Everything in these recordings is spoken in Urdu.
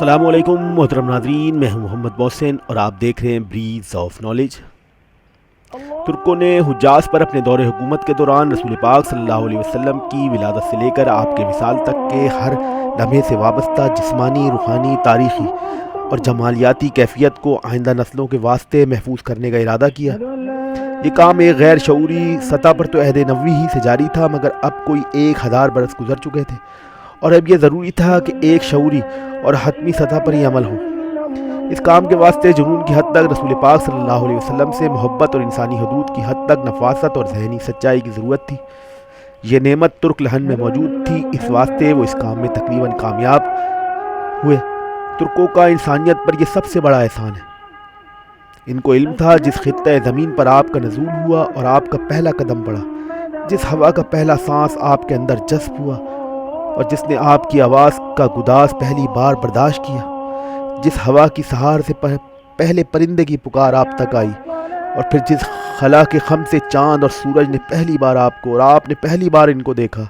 السلام علیکم محترم ناظرین، میں ہوں محمد محسن اور آپ دیکھ رہے ہیں بریز آف نالج۔ ترکوں نے حجاز پر اپنے دور حکومت کے دوران رسول پاک صلی اللہ علیہ وسلم کی ولادت سے لے کر آپ کے وصال تک کے ہر لمحے سے وابستہ جسمانی، روحانی، تاریخی اور جمالیاتی کیفیت کو آئندہ نسلوں کے واسطے محفوظ کرنے کا ارادہ کیا۔ یہ کام ایک غیر شعوری سطح پر تو عہد نبوی ہی سے جاری تھا، مگر اب کوئی 1000 برس گزر چکے تھے اور اب یہ ضروری تھا کہ ایک شعوری اور حتمی سطح پر ہی عمل ہو۔ اس کام کے واسطے جنون کی حد تک رسول پاک صلی اللہ علیہ وسلم سے محبت اور انسانی حدود کی حد تک نفاست اور ذہنی سچائی کی ضرورت تھی۔ یہ نعمت ترک لہن میں موجود تھی، اس واسطے وہ اس کام میں تقریباً کامیاب ہوئے۔ ترکوں کا انسانیت پر یہ سب سے بڑا احسان ہے۔ ان کو علم تھا جس خطہ زمین پر آپ کا نزول ہوا اور آپ کا پہلا قدم پڑا، جس ہوا کا پہلا سانس آپ کے اندر جذب ہوا اور جس نے آپ کی آواز کا گداز پہلی بار برداشت کیا، جس ہوا کی سہار سے پہلے پرندے کی پکار آپ تک آئی، اور پھر جس خلا کے خم سے چاند اور سورج نے پہلی بار آپ کو اور آپ نے پہلی بار ان کو دیکھا،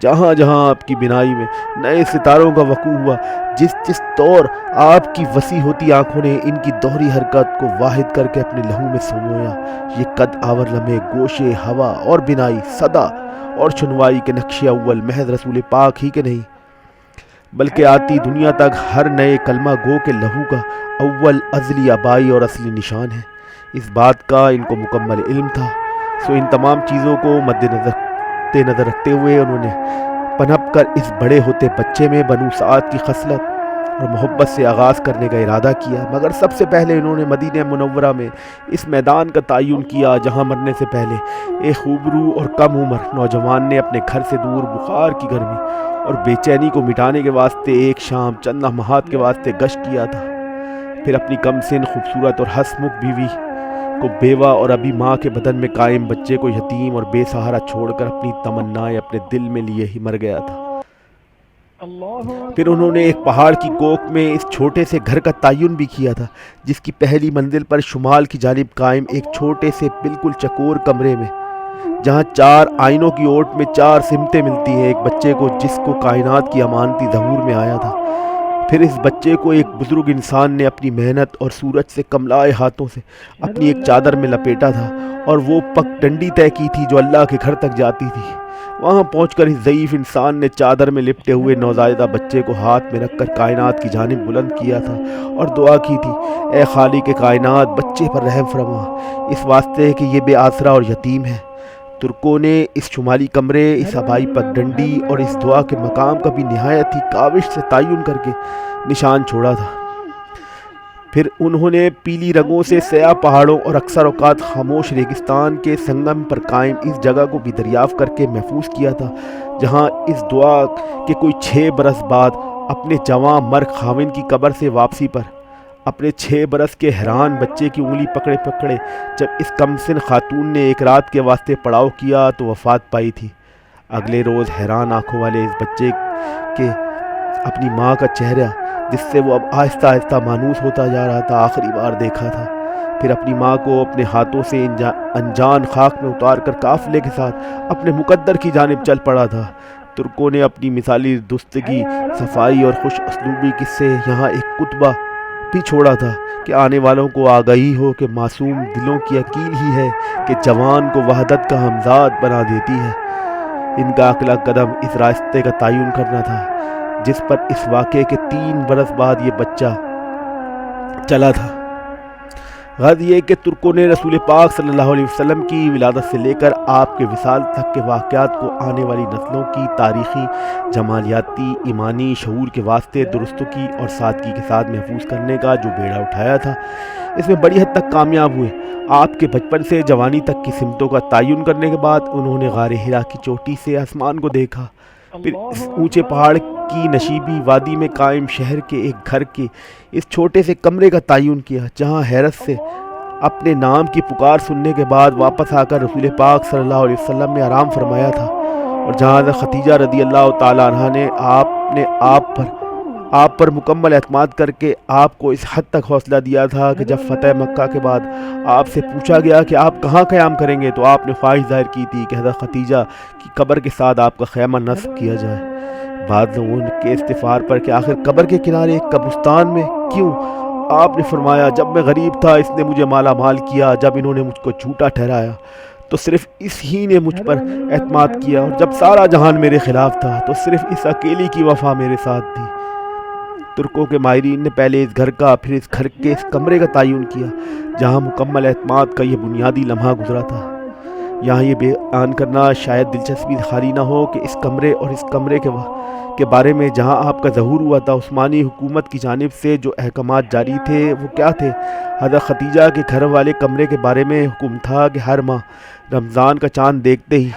جہاں جہاں آپ کی بینائی میں نئے ستاروں کا وقوع ہوا، جس طور آپ کی وسیع ہوتی آنکھوں نے ان کی دوہری حرکت کو واحد کر کے اپنے لہو میں سمویا، یہ قد آور لمحے گوشے ہوا اور بینائی، صدا اور سنوائی کے نقش اول محض رسول پاک ہی کے نہیں بلکہ آتی دنیا تک ہر نئے کلمہ گو کے لہو کا اول ازلی آبائی اور اصلی نشان ہے۔ اس بات کا ان کو مکمل علم تھا، سو ان تمام چیزوں کو مد نظر رکھتے ہوئے انہوں نے پنپ کر اس بڑے ہوتے بچے میں بنو سعد کی خصلت اور محبت سے آغاز کرنے کا ارادہ کیا، مگر سب سے پہلے انہوں نے مدینہ منورہ میں اس میدان کا تعین کیا جہاں مرنے سے پہلے ایک خوبرو اور کم عمر نوجوان نے اپنے گھر سے دور بخار کی گرمی اور بے چینی کو مٹانے کے واسطے ایک شام چند لمحات کے واسطے گشت کیا تھا، پھر اپنی کم سن خوبصورت اور ہنسمکھ بیوی کو بیوہ اور ابھی ماں کے بدن میں قائم بچے کو یتیم اور بے سہارا چھوڑ کر اپنی تمنائیں اپنے دل میں لیے ہی مر گیا تھا۔ پھر انہوں نے ایک پہاڑ کی کوکھ میں اس چھوٹے سے گھر کا تعین بھی کیا تھا، جس کی پہلی منزل پر شمال کی جانب قائم ایک چھوٹے سے بالکل چکور کمرے میں، جہاں 4 آئینوں کی اوٹ میں 4 سمتیں ملتی ہیں، ایک بچے کو جس کو کائنات کی امانتی ظہور میں آیا تھا۔ پھر اس بچے کو ایک بزرگ انسان نے اپنی محنت اور سورج سے کملائے ہاتھوں سے اپنی ایک چادر میں لپیٹا تھا اور وہ پک ڈنڈی طے کی تھی جو اللہ کے گھر تک جاتی تھی۔ وہاں پہنچ کر اس ضعیف انسان نے چادر میں لپٹے ہوئے نوزائیدہ بچے کو ہاتھ میں رکھ کر کائنات کی جانب بلند کیا تھا اور دعا کی تھی، اے خالق کائنات، بچے پر رحم فرما، اس واسطے کہ یہ بے آسرا اور یتیم ہے۔ ترکوں نے اس شمالی کمرے، اس آبائی پگ ڈنڈی اور اس دعا کے مقام کا بھی نہایت ہی کاوش سے تعین کر کے نشان چھوڑا تھا۔ پھر انہوں نے پیلی رنگوں سے سیاہ پہاڑوں اور اکثر اوقات خاموش ریگستان کے سنگم پر قائم اس جگہ کو بھی دریافت کر کے محفوظ کیا تھا، جہاں اس دعا کے کوئی 6 برس بعد اپنے جوان مرگ خاوند کی قبر سے واپسی پر اپنے 6 برس کے حیران بچے کی انگلی پکڑے جب اس کمسن خاتون نے ایک رات کے واسطے پڑاؤ کیا تو وفات پائی تھی۔ اگلے روز حیران آنکھوں والے اس بچے کے اپنی ماں کا چہرہ، جس سے وہ اب آہستہ آہستہ مانوس ہوتا جا رہا تھا، آخری بار دیکھا تھا۔ پھر اپنی ماں کو اپنے ہاتھوں سے انجان خاک میں اتار کر قافلے کے ساتھ اپنے مقدر کی جانب چل پڑا تھا۔ ترکوں نے اپنی مثالی درستگی، صفائی اور خوش اسلوبی سے یہاں ایک کتبہ بھی چھوڑا تھا کہ آنے والوں کو آگاہی ہو کہ معصوم دلوں کی اکیل ہی ہے کہ جوان کو وحدت کا ہمزاد بنا دیتی ہے۔ ان کا اگلا قدم اس راستے کا تعین کرنا تھا جس پر اس واقعے کے 3 برس بعد یہ بچہ چلا تھا۔ غرض یہ کہ ترکوں نے رسول پاک صلی اللہ علیہ وسلم کی ولادت سے لے کر آپ کے وصال تک کے واقعات کو آنے والی نسلوں کی تاریخی، جمالیاتی، ایمانی شعور کے واسطے درستگی اور سادگی کے ساتھ محفوظ کرنے کا جو بیڑا اٹھایا تھا، اس میں بڑی حد تک کامیاب ہوئے۔ آپ کے بچپن سے جوانی تک کی سمتوں کا تعین کرنے کے بعد انہوں نے غار ہرا کی چوٹی سے آسمان کو دیکھا، پھر اس اونچے پہاڑ کی نشیبی وادی میں قائم شہر کے ایک گھر کے اس چھوٹے سے کمرے کا تعین کیا جہاں حیرت سے اپنے نام کی پکار سننے کے بعد واپس آ کر رسول پاک صلی اللہ علیہ وسلم نے آرام فرمایا تھا، اور جہاں خدیجہ رضی اللہ تعالیٰ عنہ نے آپ پر مکمل اعتماد کر کے آپ کو اس حد تک حوصلہ دیا تھا کہ جب فتح مکہ کے بعد آپ سے پوچھا گیا کہ آپ کہاں قیام کریں گے تو آپ نے خواہش ظاہر کی تھی کہ حضرت خدیجہ کی قبر کے ساتھ آپ کا خیمہ نصب کیا جائے۔ بعض لوگوں کے استفسار پر کہ آخر قبر کے کنارے قبرستان میں کیوں؟ آپ نے فرمایا جب میں غریب تھا اس نے مجھے مالا مال کیا، جب انہوں نے مجھ کو جھوٹا ٹھہرایا تو صرف اس ہی نے مجھ پر اعتماد کیا، اور جب سارا جہان میرے خلاف تھا تو صرف اس اکیلی کی وفا میرے ساتھ تھی۔ ترکوں کے ماہرین نے پہلے اس گھر کا پھر اس گھر کے اس کمرے کا تعین کیا جہاں مکمل اعتماد کا یہ بنیادی لمحہ گزرا تھا۔ یہاں یہ بیان کرنا شاید دلچسپی خالی نہ ہو کہ اس کمرے اور اس کمرے کے بارے میں جہاں آپ کا ظہور ہوا تھا عثمانی حکومت کی جانب سے جو احکامات جاری تھے وہ کیا تھے۔ حضرت ختیجہ کے گھر والے کمرے کے بارے میں حکم تھا کہ ہر ماہ رمضان کا چاند دیکھتے ہی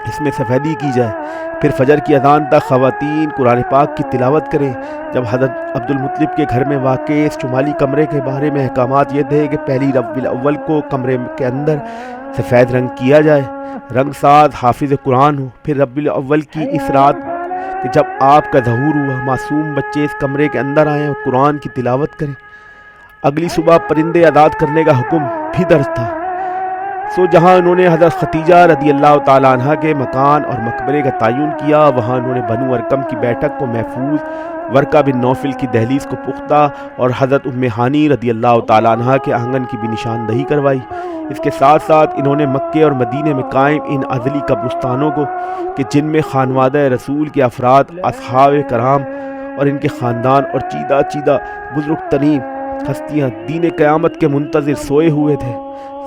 اس میں سفیدی کی جائے، پھر فجر کی اذان تک خواتین قرآن پاک کی تلاوت کریں۔ جب حضرت عبد المطلب کے گھر میں واقع اس شمالی کمرے کے بارے میں احکامات یہ تھے کہ پہلی ربیع الاول کو کمرے کے اندر سفید رنگ کیا جائے، رنگ ساز حافظ قرآن ہو، پھر ربیع الاول کی اس رات کہ جب آپ کا ظہور ہوا معصوم بچے اس کمرے کے اندر آئیں اور قرآن کی تلاوت کریں۔ اگلی صبح پرندے آزاد کرنے کا حکم بھی درج تھا۔ جہاں انہوں نے حضرت ختیجہ رضی اللہ تعالیٰ عنہ کے مکان اور مقبرے کا تعین کیا، وہاں انہوں نے بنو ارقم کی بیٹھک کو محفوظ، ورقہ بن نوفل کی دہلیز کو پختہ اور حضرت ام ہانی رضی اللہ تعالیٰ عنہ کے آنگن کی بھی نشاندہی کروائی۔ اس کے ساتھ ساتھ انہوں نے مکے اور مدینے میں قائم ان ازلی قبرستانوں کو کہ جن میں خانوادہ رسول کے افراد، اصحاب کرام اور ان کے خاندان اور چیدہ بزرگ ترین ہستیاں دین قیامت کے منتظر سوئے ہوئے تھے،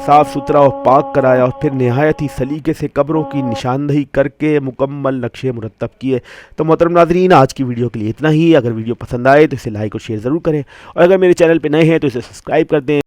صاف ستھرا اور پاک کرایا، اور پھر نہایت ہی سلیقے سے قبروں کی نشاندہی کر کے مکمل نقشے مرتب کیے۔ تو محترم ناظرین، آج کی ویڈیو کے لیے اتنا ہی۔ اگر ویڈیو پسند آئے تو اسے لائک اور شیئر ضرور کریں، اور اگر میرے چینل پہ نئے ہیں تو اسے سبسکرائب کر دیں۔